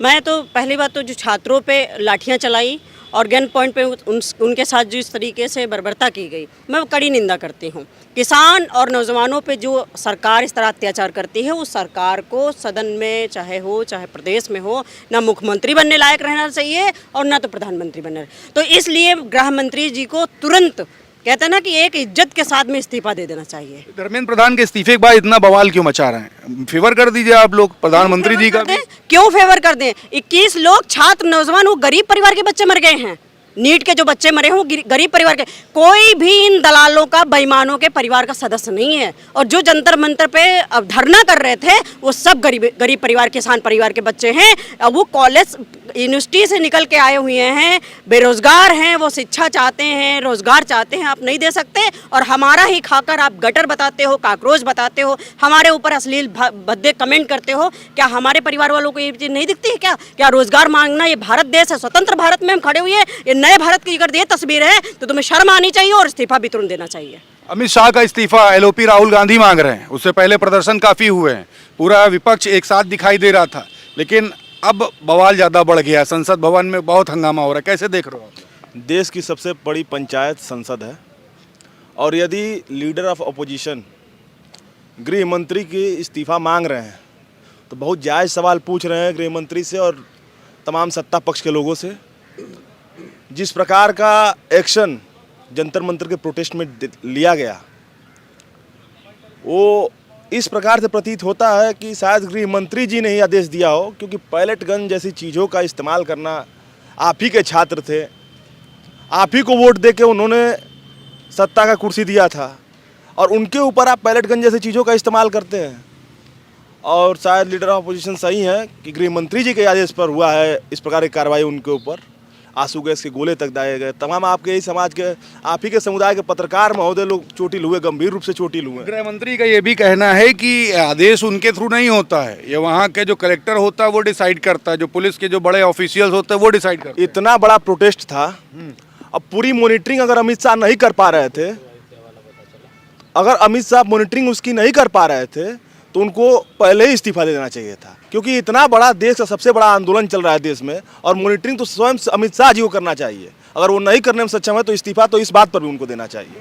मैं तो पहली बात तो जो छात्रों पे लाठियां चलाई और गन पॉइंट पे उनके साथ जो इस तरीके से बर्बरता की गई, मैं वो कड़ी निंदा करती हूँ। किसान और नौजवानों पे जो सरकार इस तरह अत्याचार करती है, उस सरकार को सदन में चाहे हो चाहे प्रदेश में हो, ना मुख्यमंत्री बनने लायक रहना चाहिए और ना तो प्रधानमंत्री बनने। तो इसलिए गृह मंत्री जी को तुरंत, कहते हैं ना कि एक इज्जत के साथ में इस्तीफा दे देना चाहिए। धर्मेंद्र प्रधान के इस्तीफे के बाद इतना बवाल क्यों मचा रहे हैं? फेवर कर दीजिए आप लोग प्रधानमंत्री जी का भी। क्यों फेवर कर दें? 21 लोग छात्र नौजवान वो गरीब परिवार के बच्चे मर गए हैं। नीट के जो बच्चे मरे हैं वो गरीब परिवार के, कोई भी इन दलालों का, बेईमानों के परिवार का सदस्य नहीं है। और जो जंतर मंतर पे अब धरना कर रहे थे वो सब गरीब परिवार, किसान परिवार के बच्चे हैं। अब वो कॉलेज यूनिवर्सिटी से निकल के आए हुए हैं, बेरोजगार हैं, वो शिक्षा चाहते हैं, रोजगार चाहते हैं, आप नहीं दे सकते। और हमारा ही खाकर आप गटर बताते हो, काकरोच बताते हो, हमारे ऊपर अश्लील भद्दे कमेंट करते हो। क्या हमारे परिवार वालों को ये चीज़ नहीं दिखती है? क्या रोजगार मांगना, ये भारत देश है, स्वतंत्र भारत में हम खड़े हुए हैं। ये नए भारत की अगर ये तस्वीर है तो तुम्हें शर्म आनी चाहिए और इस्तीफा भी तुरंत देना चाहिए। अमित शाह का इस्तीफा एलओपी राहुल गांधी मांग रहे हैं। उससे पहले प्रदर्शन काफी हुए हैं, पूरा विपक्ष एक साथ दिखाई दे रहा था, लेकिन अब बवाल ज्यादा बढ़ गया। संसद भवन में बहुत हंगामा हो रहा है, कैसे देख रहे हो आप? देश की सबसे बड़ी पंचायत संसद है और यदि लीडर ऑफ अपोजिशन गृह मंत्री की इस्तीफा मांग रहे हैं तो बहुत जायज़ सवाल पूछ रहे हैं गृह मंत्री से और तमाम सत्ता पक्ष के लोगों से। जिस प्रकार का एक्शन जंतर मंतर के प्रोटेस्ट में लिया गया, वो इस प्रकार से प्रतीत होता है कि शायद गृह मंत्री जी ने ही आदेश दिया हो, क्योंकि पैलेट गन जैसी चीज़ों का इस्तेमाल करना, आप ही के छात्र थे, आप ही को वोट दे के उन्होंने सत्ता का कुर्सी दिया था और उनके ऊपर आप पैलेट गन जैसी चीज़ों का इस्तेमाल करते हैं। और शायद लीडर ऑफ अपोजिशन सही है कि गृह मंत्री जी के आदेश पर हुआ है इस प्रकार की कार्रवाई। उनके ऊपर आंसू गैस के गोले तक दागे गए। तमाम आपके ही समाज के, आप ही के समुदाय के पत्रकार महोदय लोग चोटिल हुए, गंभीर रूप से चोटिल हुए। गृह मंत्री का ये भी कहना है कि आदेश उनके थ्रू नहीं होता है, ये वहाँ के जो कलेक्टर होता है वो डिसाइड करता है, जो पुलिस के जो बड़े ऑफिशियल्स होते हैं वो डिसाइड करते हैं। इतना बड़ा प्रोटेस्ट था, अब पूरी मॉनिटरिंग अगर अमित शाह नहीं कर पा रहे थे, अगर अमित शाह मॉनिटरिंग उसकी नहीं कर पा रहे थे तो उनको पहले ही इस्तीफा दे देना चाहिए था, क्योंकि इतना बड़ा देश का सबसे बड़ा आंदोलन चल रहा है देश में और मॉनिटरिंग तो स्वयं अमित शाह जी को करना चाहिए। अगर वो नहीं करने में सक्षम है तो इस्तीफा तो इस बात पर भी उनको देना चाहिए।